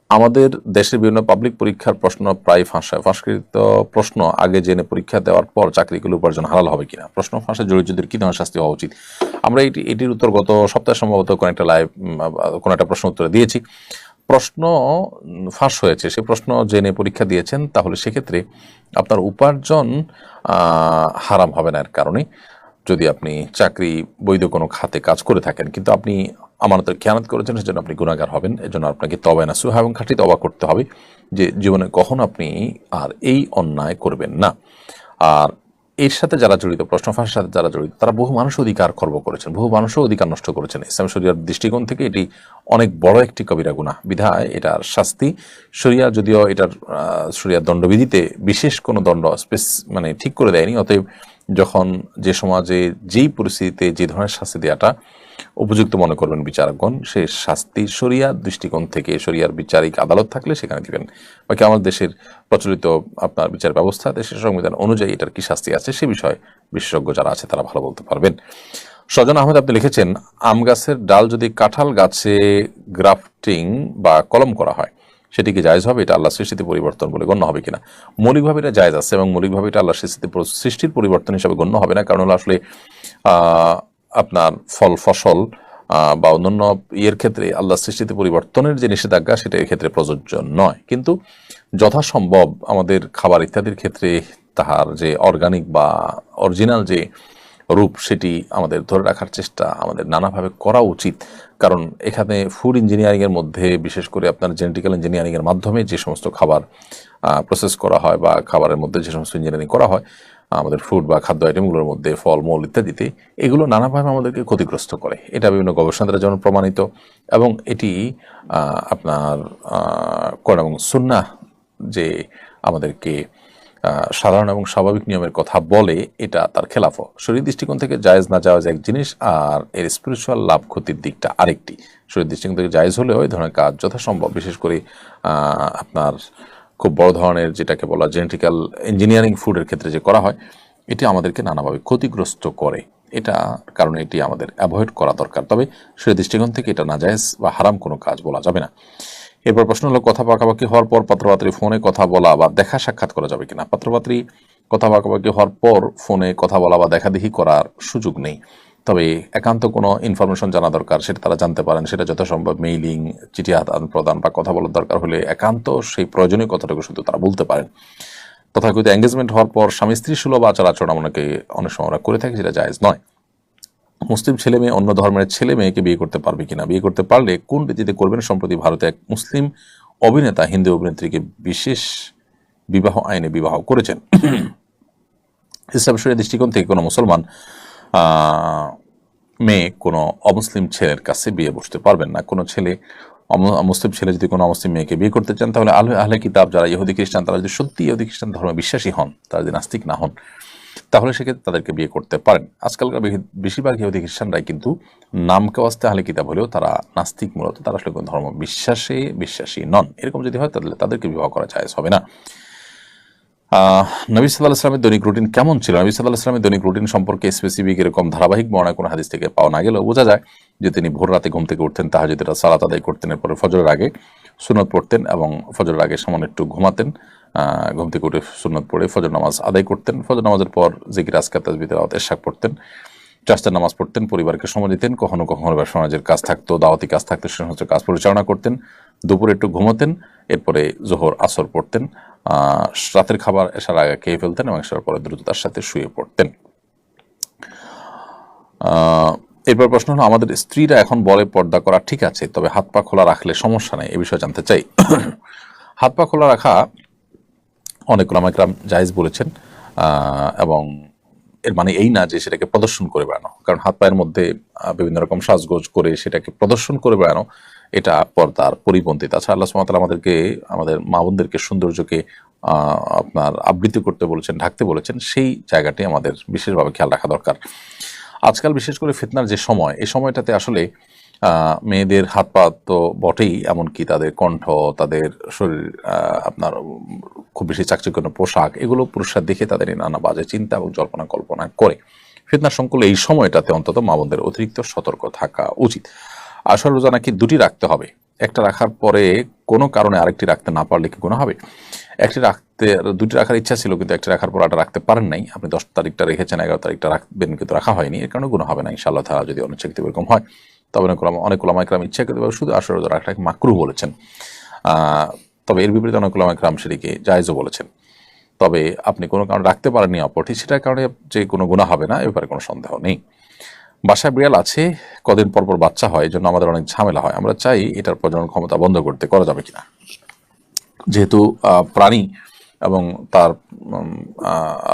আমাদের দেশের বিভিন্ন পাবলিক পরীক্ষার প্রশ্ন প্রায় ফাঁসায়। ফাঁসকৃত প্রশ্ন আগে জেনে পরীক্ষা দেওয়ার পর চাকরিগুলো উপার্জন হালাল হবে কিনা, প্রশ্ন ফাঁসে জড়িতদের কি ধরনের শাস্তি হওয়া উচিত। আমরা এটির উত্তর গত সপ্তাহে সম্ভবত কোনো একটা প্রশ্ন উত্তরে দিয়েছি। প্রশ্ন ফাঁস হয়েছে, সে প্রশ্ন জেনে পরীক্ষা দিয়েছেন, তাহলে সেক্ষেত্রে আপনার উপার্জন হারাম হবে না এর কারণে। যদি আপনি চাকরি বৈধ কোনো খাতে কাজ করে থাকেন কিন্তু আপনি আমানতের খেয়ানত করেছেন, সেজন্য আপনি গুনাহগার হবেন। এজন্য আপনাকে তওবা নাসুহা এবং খাঁটি তওবা করতে হবে যে জীবনে কখনো আপনি আর এই অন্যায় করবেন না। আর এর সাথে যারা জড়িত, প্রশ্ন ফাঁসের সাথে যারা জড়িত, তারা বহু মানুষের অধিকার খর্ব করেছেন, বহু মানুষের অধিকার নষ্ট করেছেন। ইসলাম শরিয়ার দৃষ্টিকোণ থেকে এটি অনেক বড় একটি কবিরা গুনাহ, বিধায় এটার শাস্তি শরিয়া যদিও এটার শরিয়ার দণ্ডবিধিতে বিশেষ কোনো দণ্ড ঠিক করে দেয়নি। অতএব যখন যে সমাজে যেই পরিস্থিতিতে যে ধরনের শাস্তি দেওয়াটা উপযুক্ত মনে করবেন বিচারকগণ, সে শাস্তি শরিয়ার দৃষ্টিকোণ থেকে শরিয়ার বিচারিক আদালত থাকলে সেখানে দিবেন। বাকি আমাদের দেশের প্রচলিত আপনার বিচার ব্যবস্থা, দেশের সংবিধান অনুযায়ী এটার কি শাস্তি আছে সে বিষয়ে বিশেষজ্ঞ যারা আছে তারা ভালো বলতে পারবেন। সজন আহমেদ আপনি লিখেছেন, আম গাছের ডাল যদি কাঁঠাল গাছে গ্রাফটিং বা কলম করা হয় সেটি কি জায়েজ হবে? এটা আল্লাহ সৃষ্টিতে পরিবর্তন বলে গণ্য হবে কিনা? মৌলিকভাবে এটা জায়েজ আছে এবং মৌলিকভাবে এটা আল্লাহ সৃষ্টির পরিবর্তন হিসাবে গণ্য হবে না। কারণ হলো আসলে আপনার ফল ফসল বা অন্যান্য ইয়ের ক্ষেত্রে আল্লাহ সৃষ্টিতে পরিবর্তনের যে নিষেধাজ্ঞা সেটা এর ক্ষেত্রে প্রযোজ্য নয়। কিন্তু যথাসম্ভব আমাদের খাবার ইত্যাদির ক্ষেত্রে তাহার যে অর্গানিক বা অরিজিনাল যে রূপ সেটি আমাদের ধরে রাখার চেষ্টা আমাদের নানাভাবে করা উচিত। কারণ এখানে ফুড ইঞ্জিনিয়ারিংয়ের মধ্যে বিশেষ করে আপনার জেনেটিক্যাল ইঞ্জিনিয়ারিংয়ের মাধ্যমে যে সমস্ত খাবার প্রসেস করা হয় বা খাবারের মধ্যে যে সমস্ত ইঞ্জিনিয়ারিং করা হয় আমাদের ফুড বা খাদ্য আইটেমগুলোর মধ্যে ফলমূল ইত্যাদিতে, এগুলো নানাভাবে আমাদেরকে ক্ষতিগ্রস্ত করে। এটা বিভিন্ন গবেষণা দ্বারা যেমন প্রমাণিত এবং এটি আপনার কোরআন এবং সুন্নাহ যে আমাদেরকে সাধারণ এবং স্বাভাবিক নিয়মের কথা বলে, এটা তার খেলাফও। শরীর দৃষ্টিকোণ থেকে জায়েজ না জায়েজ এক জিনিস, আর এর স্পিরিচুয়াল লাভ ক্ষতির দিকটা আরেকটি। শরীর দৃষ্টিকোণ থেকে জায়েজ হলেও এই ধরনের কাজ যথাসম্ভব, বিশেষ করে আপনার খুব বড় ধরনের যেটাকে বলা জেনেটিক্যাল ইঞ্জিনিয়ারিং ফুডের ক্ষেত্রে যে করা হয়, এটি আমাদেরকে নানাভাবে ক্ষতিগ্রস্ত করে। এটা কারণে এটি আমাদের অ্যাভয়েড করা দরকার। তবে শরীর দৃষ্টিকোণ থেকে এটা নাজায়েজ বা হারাম কোনো কাজ বলা যাবে না। এরপর প্রশ্ন হলো, কথা পাকাপাকি হওয়ার পর পাত্রপাত্রী ফোনে কথা বলা বা দেখা সাক্ষাৎ করা যাবে কিনা? পাত্রপাত্রী কথা পাকাপাকি হওয়ার পর ফোনে কথা বলা বা দেখাদেখি করার সুযোগ নেই। তবে একান্ত কোনো ইনফরমেশন জানা দরকার, সেটা তারা জানতে পারেন। সেটা যথাসম্ভব মেইলিং, চিঠি আদান প্রদান বা কথা বলার দরকার হলে একান্ত সেই প্রয়োজনীয় কথাটুকু শুধু তারা বলতে পারেন। তথাকথিত এঙ্গেজমেন্ট হওয়ার পর স্বামী স্ত্রী সুলভ আচার আচরণ অনেক সময় আমরা করে থাকি, সেটা জায়েজ নয়। মুসলিম ছেলে মেয়ে অন্য ধর্মের ছেলে মেয়েকে বিয়ে করতে পারবে কিনা? বিয়ে করতে পারলে কোন রীতিতে করবেন? সম্প্রতি ভারতে এক মুসলিম অভিনেতা হিন্দু অভিনেত্রীকে বিশেষ বিবাহ আইনে বিবাহ করেছেন। ইসলাম শরীয়তের দৃষ্টিকোণ থেকে কোনো মুসলমান মেয়ে কোনো অমুসলিম ছেলের কাছে বিয়ে বসতে পারবেন না। কোনো মুসলিম ছেলে যদি কোনো অমুসলিম মেয়েকে বিয়ে করতে চান, তাহলে আহলে কিতাব যারা ইহুদি খ্রিস্টান, তারা যদি সত্যি ইহুদি খ্রিস্টান ধর্মে বিশ্বাসী হন, তারা যদি নাস্তিক না হন, তাহলে সেক্ষেত্রে তাদেরকে বিয়ে করতে পারেন। আজকালকার বেশিরভাগ ইহুদি খ্রিস্টানরাই কিন্তু নামকে ওয়াস্তে আহলে কিতাব হলেও তারা নাস্তিক, মূলত তারা আসলে কোনো ধর্ম বিশ্বাসী নন। এরকম যদি হয় তাহলে তাদেরকে বিবাহ করা জায়েজ হবে না। নবী সাল্লাল্লাহু আলাইহি ওয়াসাল্লামের দৈনিক রুটিন কেমন ছিল? নবী সাল্লাল্লাহু আলাইহি ওয়াসাল্লামের দৈনিক রুটিন সম্পর্কে স্পেসিফিক এরকম ধারাবাহিক বর্ণনা কোনো হাদিস থেকে পাওয়া না গেলেও বোঝা যায় যে তিনি ভোর রাতে ঘুম থেকে উঠতেন, তাহাজ্জুদের সালাত আদায় করতেন, এরপরে ফজরের আগে সুন্নত পড়তেন এবং ফজরের আগে সামান্য একটু ঘুমাতেন। ঘুম থেকে উঠে সুন্নত পড়ে ফজর নামাজ আদায় করতেন। ফজর নামাজের পর জিকির, আজকার, তাসবিহ, তেলাওয়াত, ইশরাক পড়তেন, চারটা নামাজ পড়তেন, পরিবারকে সময় দিতেন। কখনো কখনো সমাজের কাজ থাকতো, দাওয়াতি কাজ থাকতো, সে সমস্ত কাজ পরিচালনা করতেন। দুপুরে একটু ঘুমোতেন, এরপরে জোহর আসর পড়তেন, রাতের খাবার এশার আগে খেয়ে ফেলতেন এবং এশার পরে দ্রুততার সাথে শুয়ে পড়তেন। এরপর প্রশ্ন হলো, আমাদের স্ত্রীরা এখন বলে পর্দা করা ঠিক আছে, তবে হাত পা খোলা রাখলে সমস্যা নেই, এ বিষয়ে জানতে চাই। হাত পা খোলা রাখা অনেক উলামা ইকরাম জায়েজ বলেছেন, এবং এর মানে এই না যে সেটাকে প্রদর্শন করে বেড়ানো। কারণ হাত পায়ের মধ্যে বিভিন্ন রকম সাজগোজ করে সেটাকে প্রদর্শন করে বেড়ানো, এটা পর্দার পরিপন্থী। তাছাড়া আল্লাহ সুবহানাহু ওয়া তাআলা আমাদের মা বোনদেরকে সৌন্দর্যকে আপনার আবৃত্তি করতে বলেছেন, ঢাকতে বলেছেন, সেই জায়গাটি আমাদের বিশেষভাবে খেয়াল রাখা দরকার। আজকাল বিশেষ করে ফিতনার যে সময়, এই সময়টাতে আসলে মেয়েদের হাত পা তো বটেই, এমনকি তাদের কণ্ঠ, তাদের শরীর, আপনার খুব বেশি চাকচিক্যপূর্ণ পোশাক, এগুলো পুরুষরা দেখে তাদের নানা বাজে চিন্তা এবং জল্পনা কল্পনা করে। ফিতনার সংকুলে এই সময়টাতে অন্তত মা বোনদের অতিরিক্ত সতর্ক থাকা উচিত। আসর রোজা নাকি দুটি রাখতে হবে, একটা রাখার পরে কোনো কারণে আরেকটি রাখতে না পারলে কি গুনাহ হবে? দুটি রাখার ইচ্ছা ছিল কিন্তু একটি রাখার পর আটা রাখতে পারেন নাই, আপনি 10 তারিখটা রেখেছেন, 11 তারিখটা রাখবেন কিন্তু রাখা হয়নি, এর কারণে গুনাহ হবে না ইনশাআল্লাহ তাআলা যদি অনিচ্ছাকৃত এরকম হয়। তবে অনেক উলামা ইকরাম ইচ্ছাকৃতভাবে শুধু আশুরা রোজা রাখাটাকে মাকরুহ বলেছেন। তবে এর বিপরীতে অনেক উলামা ইকরাম সেটিকে জায়েজও বলেছেন। তবে আপনি কোনো কারণে রাখতে পারেননি অপরটি, সেটার কারণে যে কোনো গুনাহ হবে না, এ ব্যাপারে কোনো সন্দেহ নেই। বাসায় বিড়াল আছে, কদিন পর পর বাচ্চা হয়, এই জন্য আমাদের অনেক ঝামেলা হয়। আমরা চাই এটার প্রজনন ক্ষমতা বন্ধ করতে, করা যাবে কিনা? যেহেতু প্রাণী এবং তার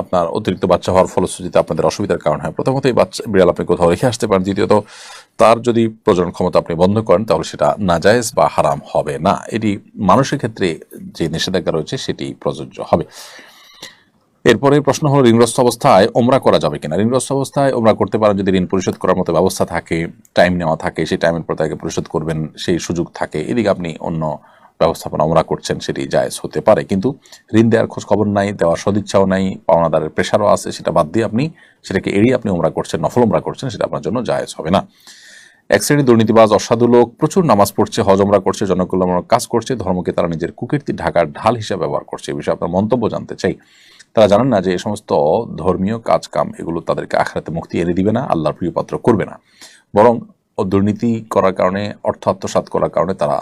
আপনার অতিরিক্ত বাচ্চা হওয়ার ফলশ্রুতিতে আপনাদের অসুবিধার কারণ হয়, প্রথমত এই বিড়াল আপনি কোথাও রেখে আসতে পারেন, দ্বিতীয়ত তার যদি প্রজনন ক্ষমতা আপনি বন্ধ করেন তাহলে সেটা নাজায়েজ বা হারাম হবে না। এটি মানুষের ক্ষেত্রে যে নিষেধাজ্ঞা রয়েছে সেটি প্রযোজ্য হবে। এরপরে প্রশ্ন হলো ঋণগ্রস্ত অবস্থায় ওমরা করা যাবে কিনা? ঋণগ্রস্ত অবস্থায় ওমরা করতে পারেন যদি ঋণ পরিশোধ করার মতো ব্যবস্থা থাকে, টাইম নেওয়া থাকে, সেই টাইমের পর তাকে পরিশোধ করবেন সেই সুযোগ থাকে, এদিকে আপনি অন্য ব্যবস্থাপনা ওমরা করছেন, সেটি জায়েজ হতে পারে। কিন্তু ঋণ দেওয়ার খোঁজ খবর নাই, দেওয়ার সদিচ্ছাও নাই, পাওনাদারের প্রেশারও আছে, সেটা বাদ দিয়ে আপনি সেটাকে এড়িয়ে আপনি ওমরা করছেন, নফল ওমরা করছেন, সেটা আপনার জন্য জায়েজ হবে না। এক শ্রেণীর দুর্নীতিবাজ অসাধু লোক প্রচুর নামাজ পড়ছে, হজ ওমরা করছে, জনকল্যাণমূলক কাজ করছে, ধর্মকে তারা নিজের কুকীর্তি ঢাকার ঢাল হিসেবে ব্যবহার করছে। এই বিষয়ে আপনার মন্তব্য জানতে চাই। তারা জানেন না যে এই সমস্ত ধর্মীয় কাজ কাম এগুলো তাদেরকে আখিরাতে মুক্তি এনে দিবে না, আল্লাহর প্রিয়পাত্র করবে না, বরং দুর্নীতি করার কারণে, অর্থ আত্মসাৎ করার কারণে তারা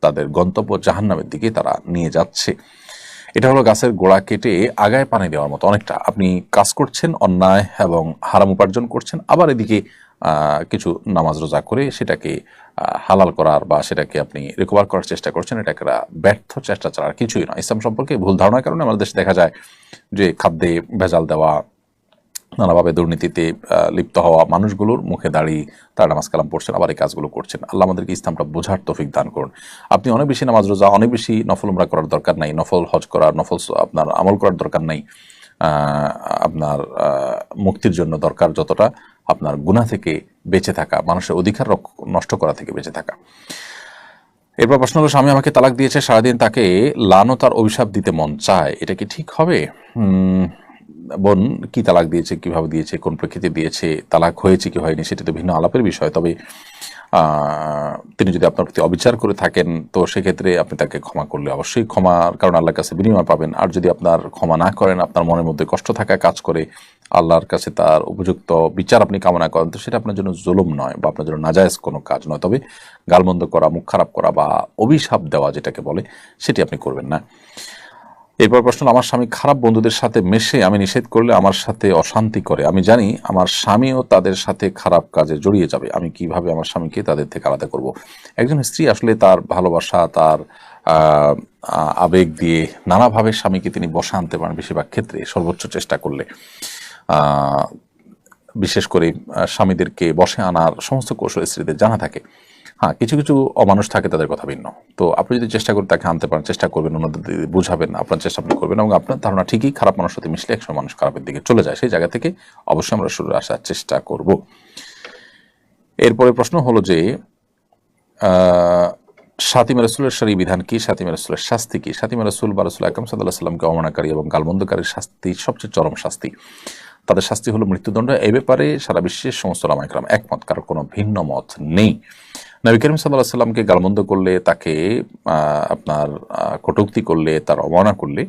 তাদের গন্তব্য জাহান্নামের দিকে তারা নিয়ে যাচ্ছে। এটা হলো গাছের গোড়া কেটে আগায় পানি দেওয়ার মতো অনেকটা। আপনি কাজ করছেন অন্যায় এবং হারাম উপার্জন করছেন, আবার এদিকে কিছু নামাজ রোজা করে সেটাকে হালাল করার বা সেটাকে আপনি রিকভার করার চেষ্টা করছেন। এটা একটা ব্যর্থ চেষ্টা ছাড়া আর কিছুই নয়। ইসলাম সম্পর্কে ভুল ধারণার কারণে আমাদের দেশে দেখা যায় যে খাদ্যে ভেজাল দেওয়া, নানাভাবে দুর্নীতিতে লিপ্ত হওয়া মানুষগুলোর মুখে দাঁড়িয়ে তারা নামাজ কালাম পড়ছেন, আবার এই কাজগুলো করছেন। আল্লাহ আমাদেরকে ইসলামটা বোঝার তৌফিক দান করুন। আপনি অনেক বেশি নামাজ রোজা, অনেক বেশি নফল উমরা করার দরকার নাই, নফল হজ করার, নফল আপনার আমল করার দরকার নাই। আপনার মুক্তির জন্য দরকার যতটা আপনার গুনাহ থেকে বেঁচে থাকা, মানুষের অধিকার নষ্ট করা থেকে বেঁচে থাকা। এরপর প্রশ্ন হলো, স্বামী আমাকে তালাক দিয়েছে, সারাদিন তাকে লানত আর অভিশাপ দিতে মন চায়, এটা কি ঠিক হবে? বোন, কি তালাক দিয়েছে, কিভাবে দিয়েছে, কোন প্রেক্ষিতে দিয়েছে, তালাক হয়েছে কি হয়নি, সেটি তো ভিন্ন আলাপের বিষয়। তবে তিনি যদি আপনার প্রতি অবিচার করে থাকেন তো সেক্ষেত্রে আপনি তাকে ক্ষমা করলে অবশ্যই ক্ষমার কারণে আল্লাহর কাছে বিনিময় পাবেন। আর যদি আপনার ক্ষমা না করেন, আপনার মনের মধ্যে কষ্ট থাকা কাজ করে, আল্লাহর কাছে তার উপযুক্ত বিচার আপনি কামনা করেন, তো সেটা আপনার জন্য জুলুম নয় বা আপনার জন্য নাজায়েজ কোনো কাজ নয়। তবে গালমন্দ করা, মুখ খারাপ করা বা অভিশাপ দেওয়া যেটাকে বলে, সেটি আপনি করবেন না। এরপর প্রশ্ন, আমার স্বামী খারাপ বন্ধুদের সাথে মেশে, আমি নিষেধ করলে আমার সাথে অশান্তি করে। আমি জানি আমার স্বামীও তাদের সাথে খারাপ কাজে জড়িয়ে যাবে, আমি কিভাবে আমার স্বামীকে তাদের থেকে আলাদা করব? একজন স্ত্রী আসলে তার ভালোবাসা, তার আবেগ দিয়ে নানাভাবে স্বামীকে তিনি বশে আনতে পারেন, বেশিরভাগ ক্ষেত্রে সর্বোচ্চ চেষ্টা করলে। বিশেষ করে স্বামীদেরকে বশে আনার সমস্ত কৌশল স্ত্রীদের জানা থাকে। হ্যাঁ, কিছু কিছু অমানুষ থাকে, তাদের কথা ভিন্ন। তো আপনি যদি চেষ্টা করে তাকে আনতে পারেন, চেষ্টা করবেন, অন্যদের বুঝাবেন, আপনার চেষ্টা আপনি করবেন, এবং আপনার ধারণা ঠিকই খারাপ মানুষের সাথে মিশলে একসময় মানুষ খারাপের দিকে চলে যায়, সেই জায়গা থেকে অবশ্যই আমরা সরে আসার চেষ্টা করব। এরপরে প্রশ্ন হলো যে শাতিমা রাসূলের শরঈ বিধান কি? শাতিমা রাসূলের শাস্তি কি? শাতিমা রাসূল বা রাসূল আকরাম সাল্লাল্লাহু আলাইহি ওয়াসাল্লামকে অমাননাকারী এবং গালমন্দকারীর শাস্তি সবচেয়ে চরম শাস্তি। তাদের শাস্তি হলো মৃত্যুদণ্ড। এই ব্যাপারে সারা বিশ্বের সমস্ত উলামা ইকরাম একমত, কারো কোনো ভিন্ন মত নেই। নবী করিম সাল্লাল্লাহু আলাইহি ওয়াসাল্লামকে গালমন্দ করলে, তাকে আপনার কটূক্তি করলে, তার অবমাননা করলে,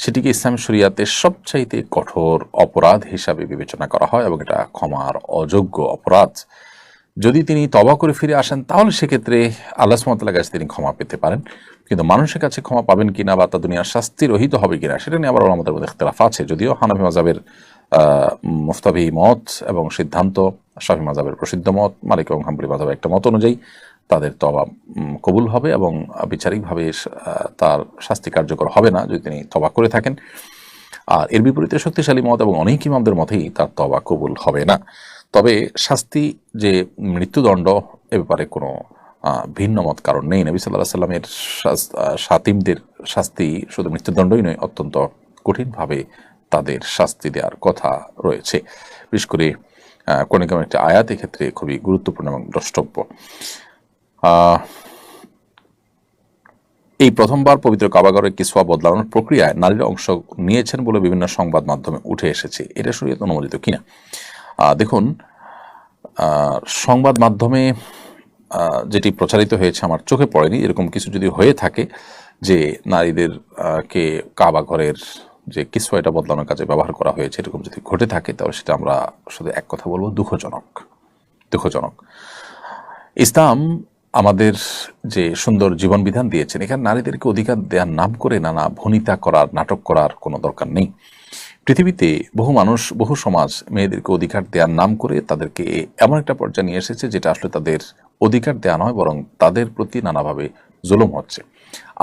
সেটিকে ইসলাম শরিয়াতে সবচাইতে কঠোর অপরাধ হিসাবে বিবেচনা করা হয় এবং এটা ক্ষমার অযোগ্য অপরাধ। যদি তিনি তওবা করে ফিরে আসেন তাহলে সেক্ষেত্রে আল্লাহ সুবহানাহু ওয়া তাআলার কাছে তিনি ক্ষমা পেতে পারেন। কিন্তু মানুষের কাছে ক্ষমা পাবেন কিনা বা তা দুনিয়ার শাস্তি রহিত হবে কিনা, সেটা নিয়ে আবার আমাদের মধ্যে ইখতিলাফ আছে। যদিও হানাফি মাযহাবের মুফতাবি মত এবং সিদ্ধান্ত, শাফি মাযহাবের প্রসিদ্ধ মত, মালিক এবং হাম্বলি মাযহাবের একটা মত অনুযায়ী তাদের তওবা কবুল হবে এবং বিচারিকভাবে তার শাস্তি কার্যকর হবে না যদি তিনি তওবা করে থাকেন। আর এর বিপরীতে শক্তিশালী মত এবং অনেক ইমামদের মতেই তার তওবা কবুল হবে না। তবে শাস্তি যে মৃত্যুদণ্ড, এ ব্যাপারে কোনো ভিন্ন মত কারণ নেই। নবী সাল্লাল্লাহু আলাইহি সাল্লামের শাতিমদের শাস্তি শুধু মৃত্যুদণ্ডই নয়, অত্যন্ত কঠিনভাবে তাদের শাস্তি দেওয়ার কথা রয়েছে। বিশেষ করে কোন একটা আয়াত ক্ষেত্রে খুবই গুরুত্বপূর্ণ এবং দ্রষ্টব্য। এই প্রথমবার পবিত্র কাবাগরের কিসওয়া বদলানোর প্রক্রিয়ায় নারীরা অংশ নিয়েছেন বলে বিভিন্ন সংবাদ মাধ্যমে উঠে এসেছে, এটা শরীয়ত অনুমোদিত কিনা? দেখুন, সংবাদ মাধ্যমে যেটি প্রচারিত হয়েছে আমার চোখে পড়েনি, এরকম কিছু যদি হয়ে থাকে যে নারীদের কে কাবা ঘরের যে কিছু এটা বদলানোর কাজে ব্যবহার করা হয়েছে, এরকম যদি ঘটে থাকে তাহলে সেটা আমরা শুধু এক কথা বলবো, দুঃখজনক। দুঃখজনক। ইসলাম আমাদের যে সুন্দর জীবন বিধান দিয়েছেন, এখানে নারীদেরকে অধিকার দেওয়ার নাম করে নানা ভনিতা করার, নাটক করার কোনো দরকার নেই। পৃথিবীতে বহু মানুষ, বহু সমাজ মেয়েদেরকে অধিকার দেওয়ার নাম করে তাদেরকে এমন একটা পর্যায়ে নিয়ে এসেছে যেটা আসলে তাদের অধিকার দেওয়া নয়, বরং তাদের প্রতি নানাভাবে জুলুম হচ্ছে।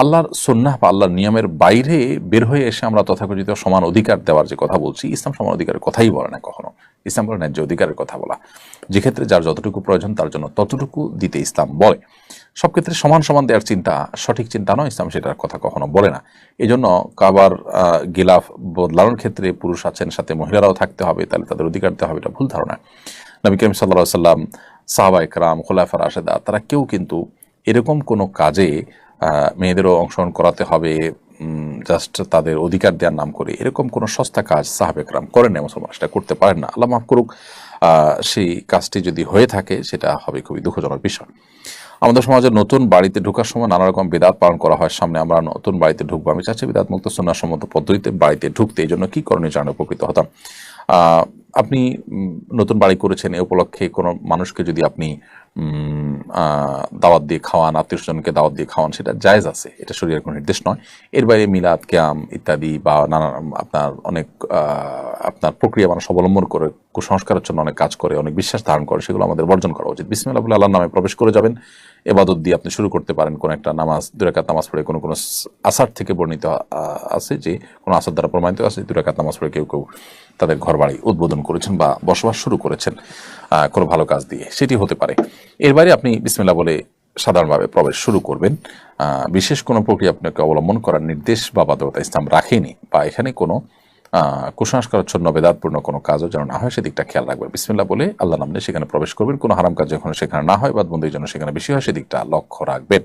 আল্লাহর সুন্নাহ বা আল্লাহর নিয়মের বাইরে বের হয়ে এসে আমরা তথাকথিত সমান অধিকার দেওয়ার যে কথা বলছি, ইসলাম সমান অধিকারের কথাই বলে না কখনো। ইসলাম বলে ন্যায্য অধিকারের কথা বলা, যে ক্ষেত্রে যার যতটুকু প্রয়োজন তার জন্য ততটুকু দিতে ইসলাম বলে। সব ক্ষেত্রে সমান সমান দেওয়ার চিন্তা সঠিক চিন্তা নয়, ইসলাম সেটার কথা কখনো বলে না। এই জন্য কাবার গিলাফ বদলানোর ক্ষেত্রে পুরুষ আছেন, সাথে মহিলারাও থাকতে হবে, তাহলে তাদের অধিকার দেওয়া হবে, এটা ভুল ধারণা। নবী করিম সাল্লাল্লাহু আলাইহি সাল্লাম, সাহাবা ইকরাম, খুলাফা রাশেদা, তারা কেউ কিন্তু এরকম কোনো কাজে মেয়েদেরও অংশগ্রহণ করাতে হবে জাস্ট তাদের অধিকার দেওয়ার নাম করে, এরকম কোনো সস্তা কাজ সাহাবা ইকরাম করেন না, মুসলমান সেটা করতে পারেন না। আল্লাহ মাফ করুক, সেই কাজটি যদি হয়ে থাকে সেটা হবে খুবই দুঃখজনক বিষয়। আমাদের সমাজে নতুন বাড়িতে ঢোকার সময় নানা রকম বিদআত পালন করা হয়। সামনে আমরা নতুন বাড়িতে ঢুকবো, আমি চাচ্ছি বিদআত মুক্ত সুন্নাহসম্মত পদ্ধতিতে বাড়িতে ঢুকতে। এই জন্য কি করণীয় জানলে উপকৃত হতাম। আপনি নতুন বাড়ি করেছেন, এ উপলক্ষে কোনো মানুষকে যদি আপনি দাওয়াত দিয়ে খাওয়ান, আত্মীয় স্বজনকে দাওয়াত দিয়ে খাওয়ান, সেটা জায়েজ আছে, এটা শরীরের কোনো নির্দেশ নয়। এর বাইরে মিলাদ, কিয়াম ইত্যাদি বা নানা আপনার অনেক আপনার প্রক্রিয়া মানুষ অবলম্বন করে কুসংস্কারের জন্য অনেক কাজ করে, অনেক বিশ্বাস ধারণ করে, সেগুলো আমাদের বর্জন করা উচিত। বিসমিল্লাহ বলে আল্লাহর নামে প্রবেশ করে যাবেন। এবাদত দিয়ে আপনি শুরু করতে পারেন। কোনো একটা নামাজ, 2 রাকাত নামাজ পড়ে, কোনো কোনো আসার থেকে বর্ণিত আছে যে কোনো আসার দ্বারা প্রমাণিত আছে 2 রাকাত নামাজ পড়ে কেউ কেউ তাদের ঘর বাড়ি উদ্বোধন করেছেন বা বসবাস শুরু করেছেন কোনো ভালো কাজ দিয়ে, সেটি হতে পারে। এর বাইরে আপনি বিসমিল্লাহ বলে সাধারণভাবে প্রবেশ শুরু করবেন। বিশেষ কোনো প্রক্রিয়া আপনাকে অবলম্বন করার নির্দেশ বা বাধ্যকতা ইসলাম রাখেনি, বা এখানে কোনো কুসংস্কারাচ্ছন্ন বেদাতপূর্ণ কোনো কাজও যেন না হয় সেদিকটা খেয়াল রাখবেন। বিসমিল্লাহ বলে আল্লাহ নাম নিয়ে সেখানে প্রবেশ করবেন। কোনো হারাম কাজ যখন সেখানে না হয়, বাদবন্দির জন্য সেখানে বেশি হয়, সেদিকটা লক্ষ্য রাখবেন।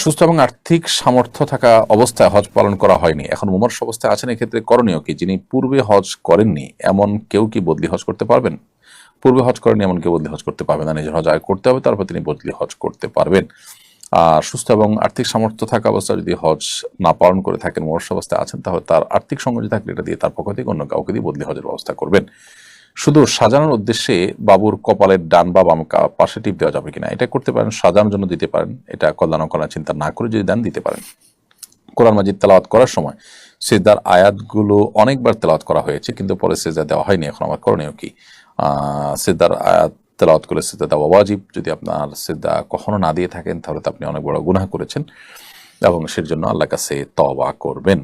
সুস্থ এবং আর্থিক সামর্থ্য থাকা অবস্থায় হজ পালন করা হয়নি, এখন মুমূর্ষু অবস্থায় আছেন, এক্ষেত্রে করণীয় কি? যিনি পূর্বে হজ করেননি এমন কেউ কি বদলি হজ করতে পারবেন? পূর্বে হজ করেননি এমন কেউ বদলি হজ করতে পারবেন না, নিজের হজ আগে করতে হবে, তারপর তিনি বদলি হজ করতে পারবেন। সুস্থ এবং আর্থিক সামর্থ্য থাকা অবস্থায় যদি হজ না পালন করে থাকেন, মুমূর্ষু অবস্থায় আছেন, তাহলে তার আর্থিক সংগতি থাকলে এটা দিয়ে তার পক্ষ থেকে অন্য কাউকে দিয়ে বদলি হজের ব্যবস্থা করবেন। শুধু সাজানোর উদ্দেশ্যে বাবুর কপালের ডান বা বাম পাশে টিপ দেওয়া যাবে কিনা, এটা করতে পারেন, সাজানোর জন্য দিতে পারেন, এটা কল্যাণ করার চিন্তা না করে যদি দেন দিতে পারেন। কোরআন মাজিদ তেলাওয়াত করার সময় সিজদার আয়াতগুলো অনেকবার তেলাওয়াত করা হয়েছে, কিন্তু পরে সিজদা দেওয়া হয়নি, এখন আমার করণীয় কি? সিজদার আয়াত তেলাওয়াত করে সিজদা দেওয়া ওয়াজিব। যদি আপনার সিজদা কখনো না দিয়ে থাকেন তাহলে তো আপনি অনেক বড় গুনাহ করেছেন এবং সেজন্য আল্লাহর কাছে তওবা করবেন।